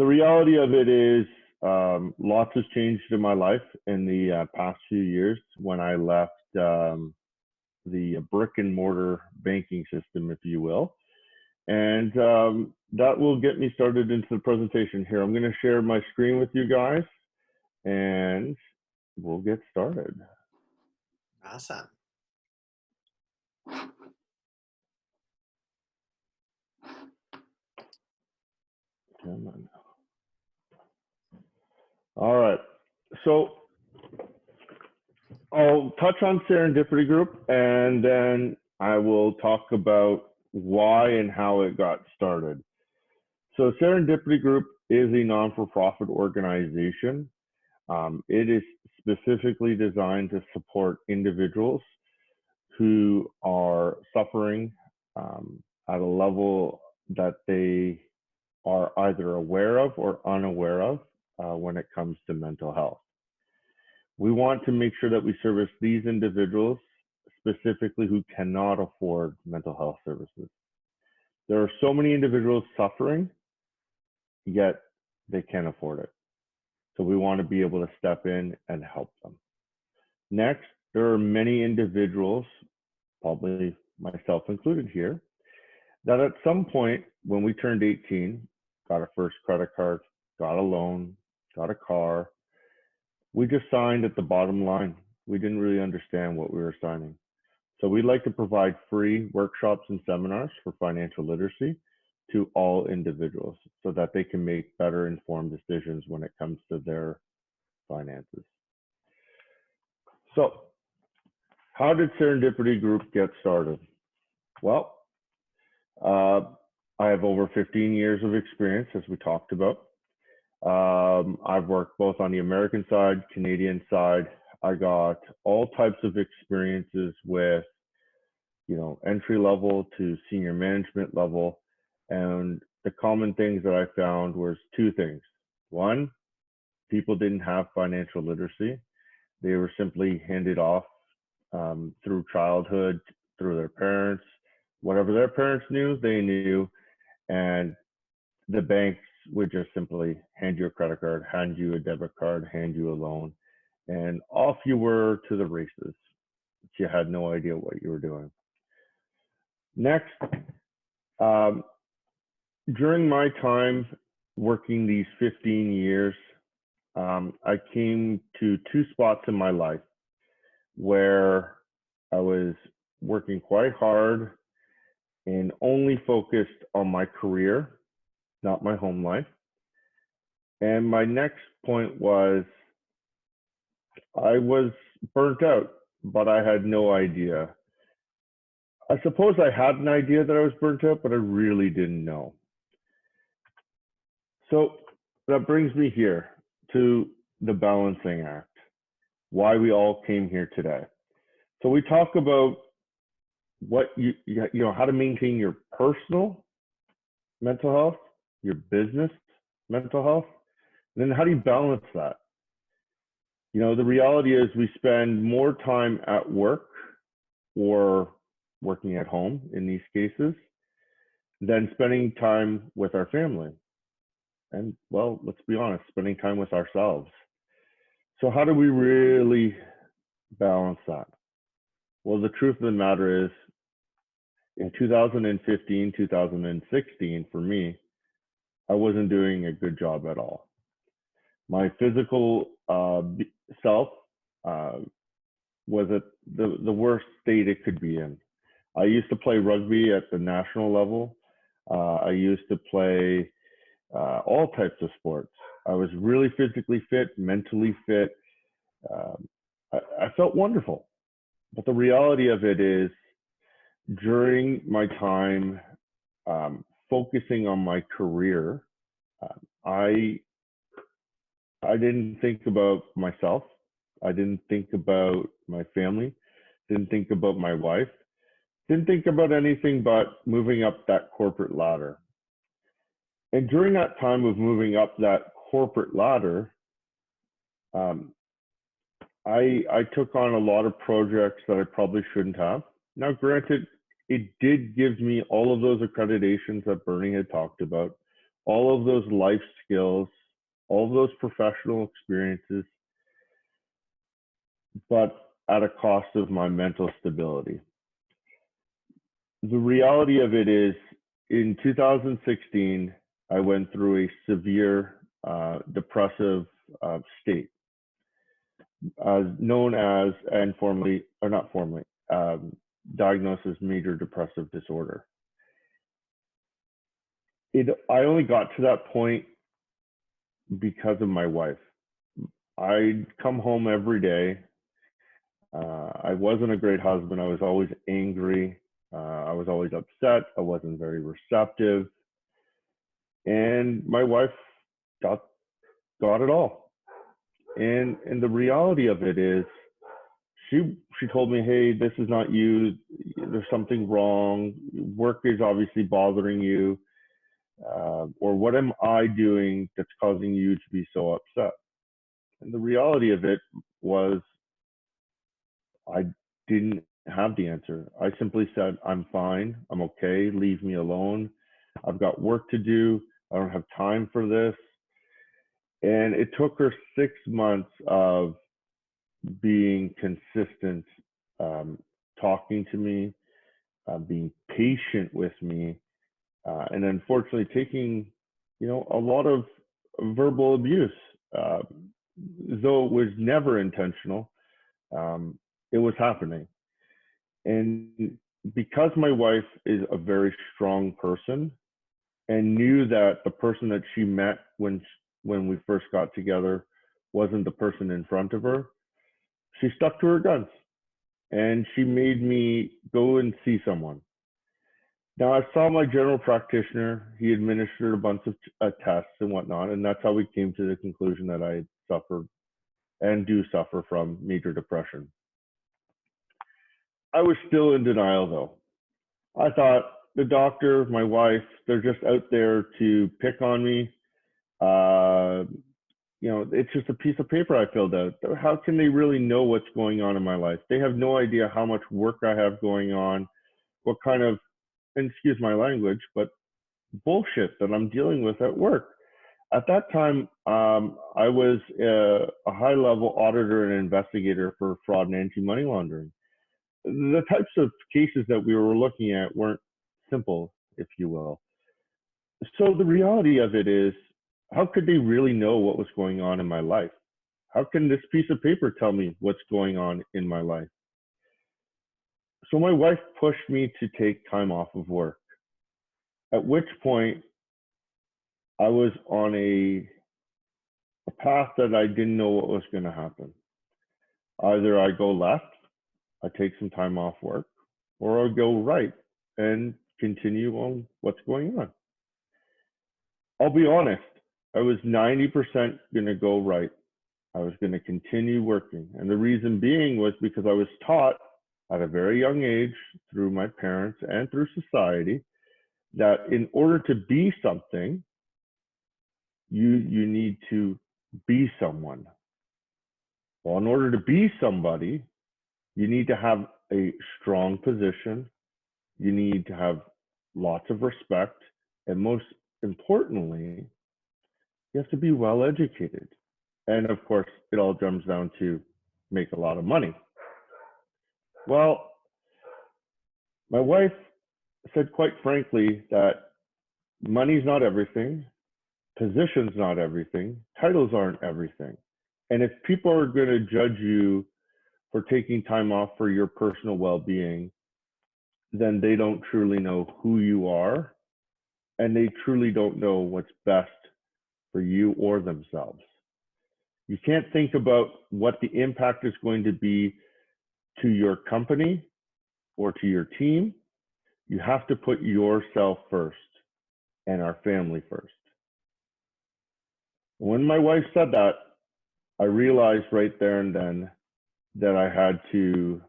The reality of it is, lots has changed in my life in the past few years when I left the brick and mortar banking system, if you will. And that will get me started into the presentation here. I'm going to share my screen with you guys and we'll get started. Awesome. Come on. All right. So I'll touch on Serendipity Group and then I will talk about why and how it got started. So Serendipity Group is a non-for-profit organization. It is specifically designed to support individuals who are suffering at a level that they are either aware of or unaware of when it comes to mental health. We want to make sure that we service these individuals specifically who cannot afford mental health services. There are so many individuals suffering, yet they can't afford it. So we want to be able to step in and help them. Next, there are many individuals, probably myself included here, that at some point when we turned 18, got our first credit card, got a loan, got a car, we just signed at the bottom line. We didn't really understand what we were signing. So we'd like to provide free workshops and seminars for financial literacy to all individuals so that they can make better informed decisions when it comes to their finances. So how did Serendipity Group get started? Well, I have over 15 years of experience, as we talked about. I've worked both on the American side, Canadian side. I got all types of experiences with, entry level to senior management level. And the common things that I found was two things. One, people didn't have financial literacy. They were simply handed off through childhood, through their parents. Whatever their parents knew, they knew. And the banks would just simply hand you a credit card, hand you a debit card, hand you a loan, and off you were to the races. You had no idea what you were doing. Next, during my time working these 15 years, I came to two spots in my life where I was working quite hard and only focused on my career, not my home life. And my next point was I was burnt out, but I had no idea. I suppose I had an idea that I was burnt out, but I really didn't know. So that brings me here to the balancing act, why we all came here today. So we talk about what how to maintain your personal mental health, your business mental health, and then how do you balance that? The reality is we spend more time at work or working at home in these cases than spending time with our family. And well, let's be honest, spending time with ourselves. So how do we really balance that? Well, the truth of the matter is in 2015, 2016, for me, I wasn't doing a good job at all. My physical self was at the worst state it could be in. I used to play rugby at the national level. I used to play all types of sports. I was really physically fit, mentally fit. I felt wonderful. But the reality of it is, during my time focusing on my career, I didn't think about myself. I didn't think about my family. Didn't think about my wife. Didn't think about anything but moving up that corporate ladder. And during that time of moving up that corporate ladder, I took on a lot of projects that I probably shouldn't have. Now, granted, it did give me all of those accreditations that Bernie had talked about, all of those life skills, all of those professional experiences, but at a cost of my mental stability. The reality of it is, in 2016, I went through a severe depressive state, known as, and formally, or not formally, diagnosed as major depressive disorder. I only got to that point because of my wife. I'd come home every day. I wasn't a great husband. I was always angry. I was always upset. I wasn't very receptive. And my wife got it all. And the reality of it is, she told me, hey, this is not you. There's something wrong. Work is obviously bothering you. Or what am I doing that's causing you to be so upset? And the reality of it was, I didn't have the answer. I simply said, I'm fine. I'm okay. Leave me alone. I've got work to do. I don't have time for this. And it took her 6 months of being consistent, talking to me, being patient with me, and unfortunately taking, a lot of verbal abuse. Though it was never intentional, it was happening. And because my wife is a very strong person and knew that the person that she met when we first got together wasn't the person in front of her, she stuck to her guns and she made me go and see someone. Now, I saw my general practitioner. He administered a bunch of tests and whatnot, and that's how we came to the conclusion that I suffered and do suffer from major depression. I was still in denial, though. I thought the doctor, my wife, they're just out there to pick on me. It's just a piece of paper I filled out. How can they really know what's going on in my life? They have no idea how much work I have going on, what kind of, and excuse my language, but bullshit that I'm dealing with at work. At that time, I was a high-level auditor and investigator for fraud and anti-money laundering. The types of cases that we were looking at weren't simple, if you will. So the reality of it is, how could they really know what was going on in my life? How can this piece of paper tell me what's going on in my life? So my wife pushed me to take time off of work, at which point I was on a path that I didn't know what was going to happen. Either I go left, I take some time off work, or I go right and continue on what's going on. I'll be honest, I was 90% going to go right. I was going to continue working. And the reason being was because I was taught at a very young age through my parents and through society that in order to be something, you need to be someone. Well, in order to be somebody, you need to have a strong position. You need to have lots of respect. And most importantly, you have to be well educated. And of course, it all comes down to make a lot of money. Well, my wife said quite frankly that money's not everything, position's not everything, titles aren't everything. And if people are going to judge you for taking time off for your personal well-being, then they don't truly know who you are, and they truly don't know what's best for you or themselves. You can't think about what the impact is going to be to your company or to your team. You have to put yourself first and our family first. When my wife said that, I realized right there and then that I had to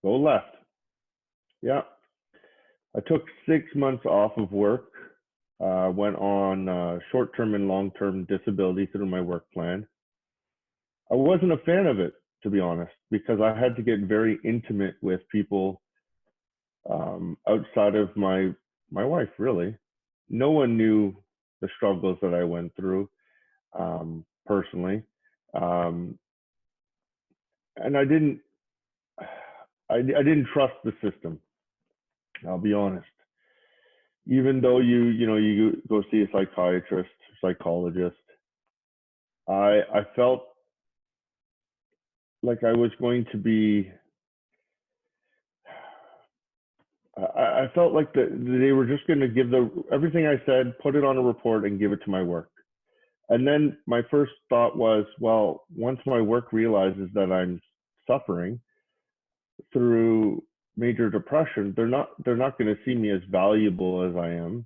go left. Yeah. I took 6 months off of work, went on short-term and long-term disability through my work plan. I wasn't a fan of it, to be honest, because I had to get very intimate with people outside of my wife, really. No one knew the struggles that I went through personally. Um, and I didn't trust the system. I'll be honest. Even though you go see a psychiatrist, psychologist, I felt like I was going to be. I felt like they were just going to give everything I said, put it on a report, and give it to my work. And then my first thought was, well, once my work realizes that I'm suffering through major depression, they're not going to see me as valuable as I am.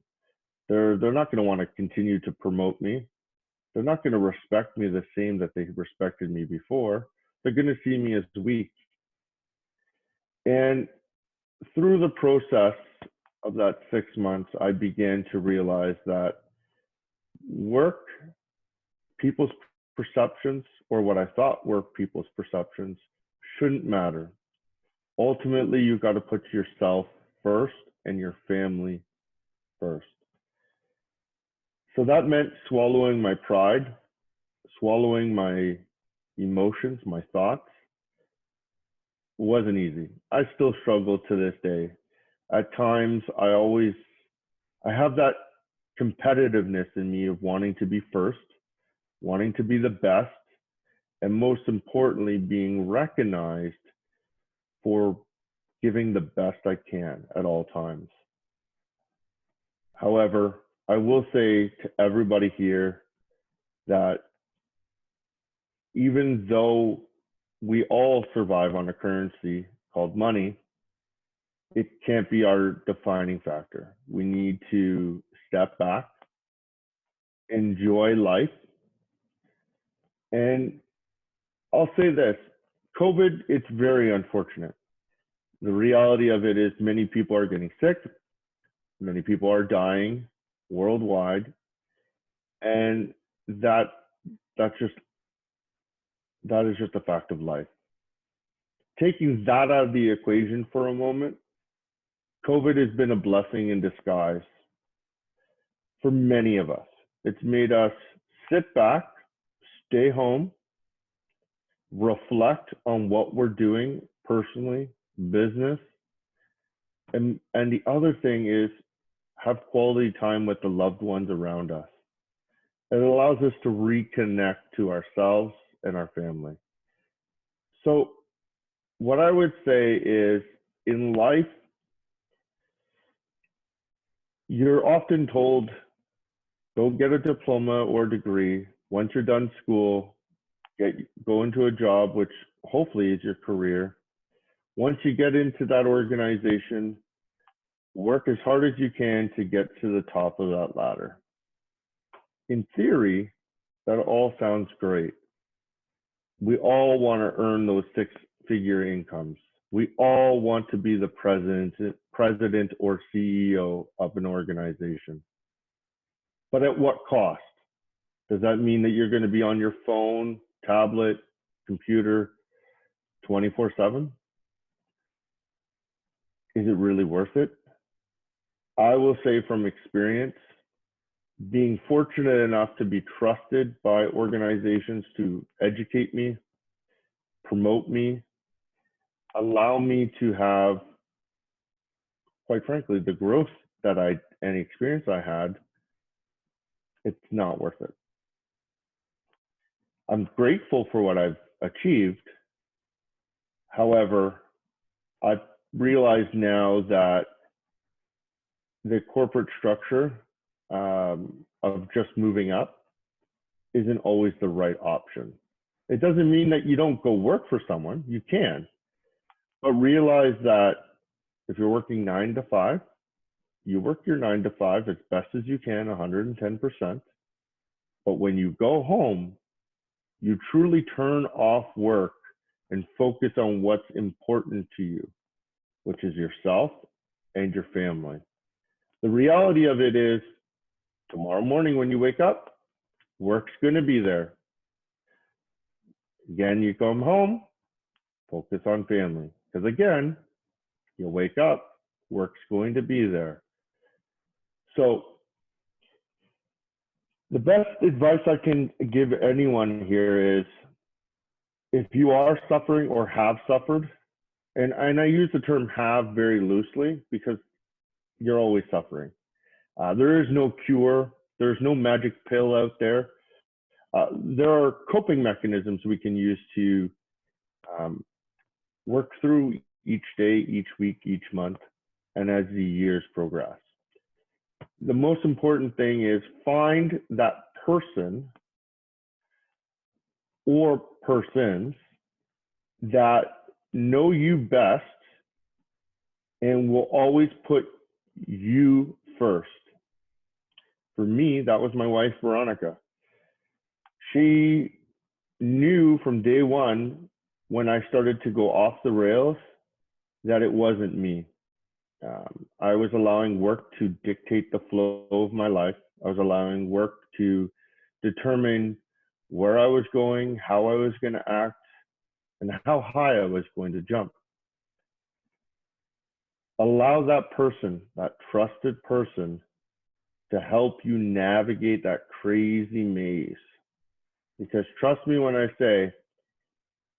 They're not going to want to continue to promote me. They're not going to respect me the same that they respected me before. They're going to see me as weak. And through the process of that 6 months, I began to realize that work, people's perceptions, or what I thought were people's perceptions, shouldn't matter. Ultimately, you've got to put yourself first and your family first. So that meant swallowing my pride, swallowing my emotions, my thoughts. It wasn't easy. I still struggle to this day. At times, I have that competitiveness in me of wanting to be first, wanting to be the best, and most importantly, being recognized for giving the best I can at all times. However, I will say to everybody here that even though we all survive on a currency called money, it can't be our defining factor. We need to step back, enjoy life. And I'll say this, COVID, it's very unfortunate. The reality of it is many people are getting sick, many people are dying worldwide, and that is just a fact of life. Taking that out of the equation for a moment, COVID has been a blessing in disguise for many of us. It's made us sit back, stay home, reflect on what we're doing personally, business, and the other thing is have quality time with the loved ones around us. It allows us to reconnect to ourselves and our family. So what I would say is in life, you're often told, don't get a diploma or degree. Once you're done school, go into a job, which hopefully is your career. Once you get into that organization, work as hard as you can to get to the top of that ladder. In theory, that all sounds great. We all want to earn those six-figure incomes. We all want to be the president or CEO of an organization. But at what cost? Does that mean that you're going to be on your phone, tablet, computer 24/7? Is it really worth it? I will say from experience, being fortunate enough to be trusted by organizations to educate me, promote me, allow me to have, quite frankly, the growth and experience I had, it's not worth it. I'm grateful for what I've achieved. However, I've realized now that the corporate structure of just moving up isn't always the right option. It doesn't mean that you don't go work for someone. You can. But realize that if you're working 9 to 5, you work your 9 to 5 as best as you can, 110%. But when you go home, you truly turn off work and focus on what's important to you, which is yourself and your family. The reality of it is, tomorrow morning when you wake up, work's going to be there. Again, you come home, focus on family. Because again, you wake up, work's going to be there. So The best advice I can give anyone here is if you are suffering or have suffered, and I use the term have very loosely because you're always suffering. There is no cure. There's no magic pill out there. There are coping mechanisms we can use to work through each day, each week, each month, and as the years progress. The most important thing is find that person or persons that know you best and will always put you first. For me, that was my wife, Veronica. She knew from day one when I started to go off the rails that it wasn't me. I was allowing work to dictate the flow of my life. I was allowing work to determine where I was going, how I was going to act, and how high I was going to jump. Allow that person, that trusted person, to help you navigate that crazy maze. Because trust me when I say,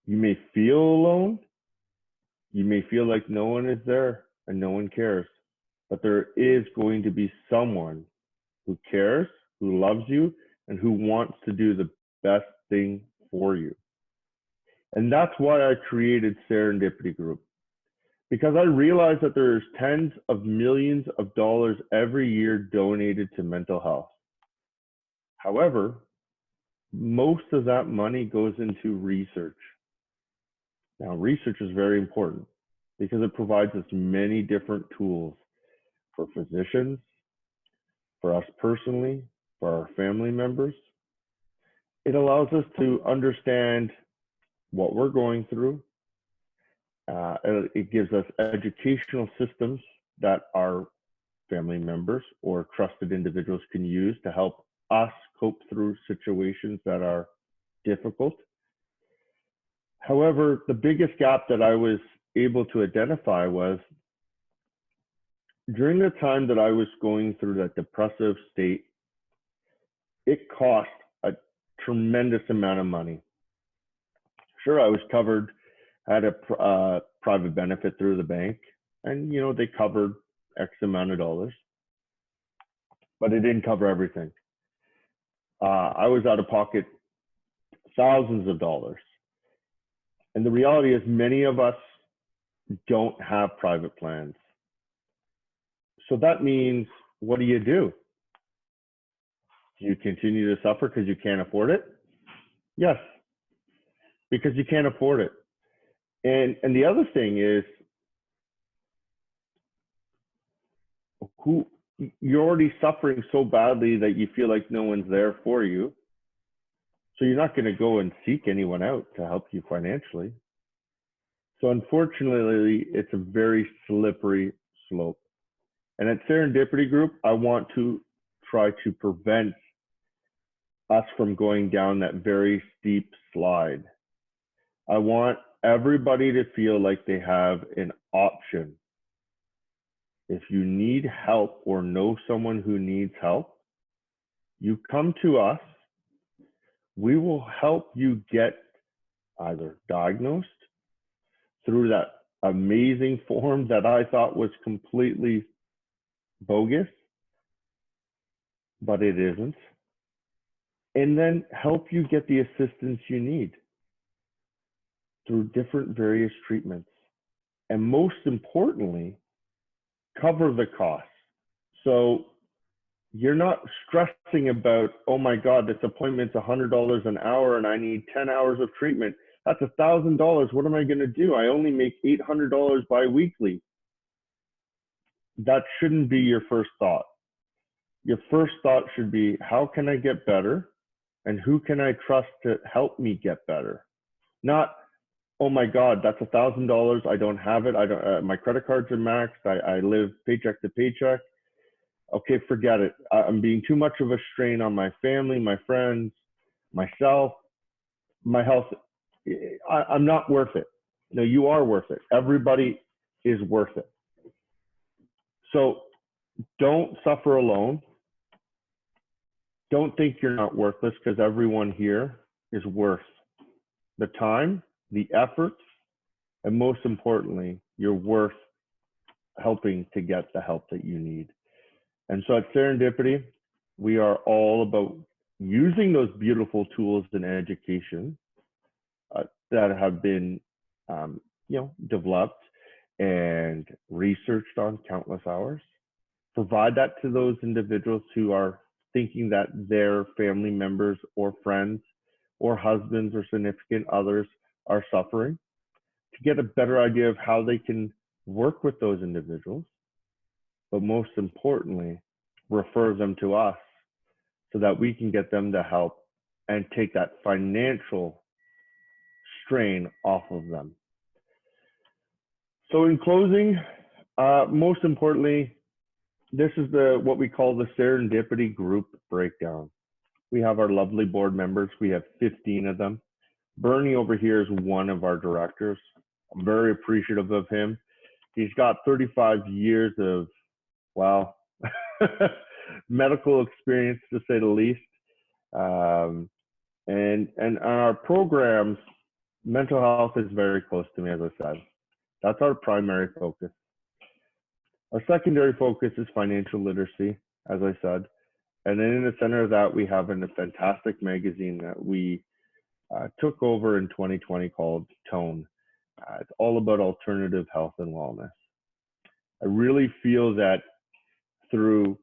you may feel alone, you may feel like no one is there and no one cares, but there is going to be someone who cares, who loves you, and who wants to do the best thing for you. And that's why I created Serendipity Group, because I realized that there's tens of millions of dollars every year donated to mental health. However, most of that money goes into research. Now, research is very important because it provides us many different tools for physicians, for us personally, for our family members. It allows us to understand what we're going through. It gives us educational systems that our family members or trusted individuals can use to help us cope through situations that are difficult. However, the biggest gap that I was able to identify was during the time that I was going through that depressive state, it cost a tremendous amount of money. Sure, I was covered, had a private benefit through the bank, and they covered X amount of dollars, but it didn't cover everything. I was out of pocket thousands of dollars. And the reality is many of us don't have private plans. So that means, what do? Do you continue to suffer because you can't afford it? Yes, because you can't afford it. And the other thing is, you're already suffering so badly that you feel like no one's there for you. So you're not going to go and seek anyone out to help you financially. So unfortunately, it's a very slippery slope. And at Serendipity Group, I want to try to prevent us from going down that very steep slide. I want everybody to feel like they have an option. If you need help or know someone who needs help, you come to us. We will help you get either diagnosed through that amazing form that I thought was completely bogus, but it isn't. And then help you get the assistance you need through different various treatments. And most importantly, cover the costs. So you're not stressing about, oh my God, this appointment's $100 an hour and I need 10 hours of treatment. That's $1,000. What am I going to do? I only make $800 biweekly. That shouldn't be your first thought. Your first thought should be, how can I get better? And who can I trust to help me get better? Not, oh my God, that's $1,000. I don't have it. I don't. My credit cards are maxed. I live paycheck to paycheck. Okay, forget it. I'm being too much of a strain on my family, my friends, myself, my health. I'm not worth it. No, you are worth it. Everybody is worth it. So don't suffer alone. don't think you're not worthless, because everyone here is worth the time, the efforts, and most importantly, you're worth helping to get the help that you need. And so at Serendipity, we are all about using those beautiful tools in education that have been, developed and researched on countless hours. Provide that to those individuals who are thinking that their family members or friends or husbands or significant others are suffering, to get a better idea of how they can work with those individuals, but most importantly, refer them to us so that we can get them the help and take that financial strain off of them. So in closing, most importantly, this is what we call the Serendipity Group breakdown. We have our lovely board members. We have 15 of them. Bernie over here is one of our directors. I'm very appreciative of him. He's got 35 years of, wow, medical experience, to say the least. And our programs, mental health is very close to me, as I said. That's our primary focus. Our secondary focus is financial literacy, as I said. And then in the center of that, we have a fantastic magazine that we took over in 2020 called Tone. It's all about alternative health and wellness. I really feel that through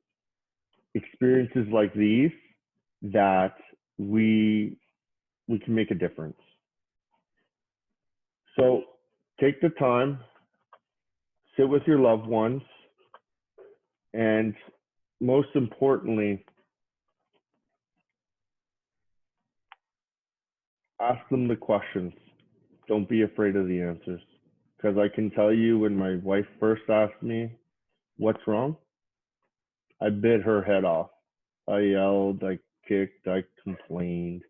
experiences like these, that we can make a difference. So take the time, sit with your loved ones, and most importantly, ask them the questions. Don't be afraid of the answers. Because I can tell you, when my wife first asked me, what's wrong? I bit her head off. I yelled, I kicked, I complained.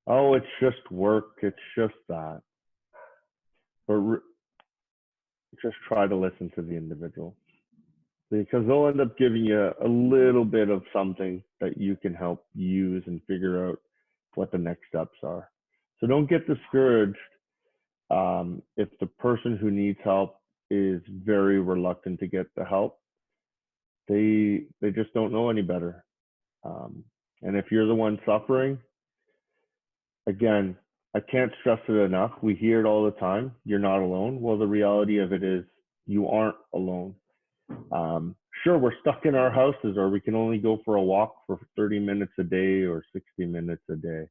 Oh, it's just work. It's just that. But just try to listen to the individual, because they'll end up giving you a little bit of something that you can help use and figure out what the next steps are. So don't get discouraged if the person who needs help is very reluctant to get the help. They just don't know any better. And if you're the one suffering, again, I can't stress it enough. We hear it all the time. You're not alone. Well, the reality of it is you aren't alone. Sure, we're stuck in our houses, or we can only go for a walk for 30 minutes a day or 60 minutes a day.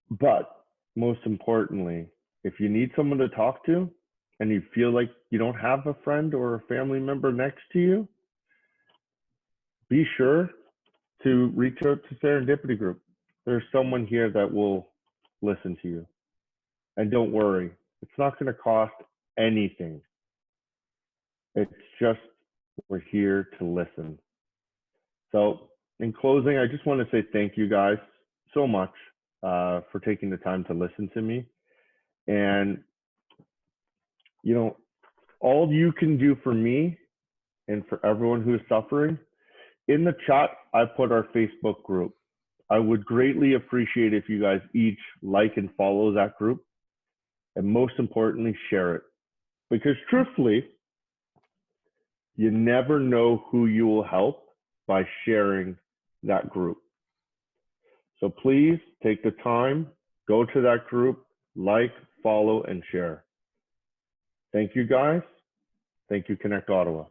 But most importantly, if you need someone to talk to and you feel like you don't have a friend or a family member next to you, be sure to reach out to Serendipity Group. There's someone here that will listen to you. And don't worry, it's not going to cost anything. It's just, we're here to listen. So in closing, I just want to say thank you guys so much for taking the time to listen to me. And, all you can do for me and for everyone who is suffering, in the chat, I put our Facebook group. I would greatly appreciate if you guys each like and follow that group. And most importantly, share it. Because truthfully, you never know who you will help by sharing that group. So please take the time, go to that group, like, follow, and share. Thank you, guys. Thank you, Connect Ottawa.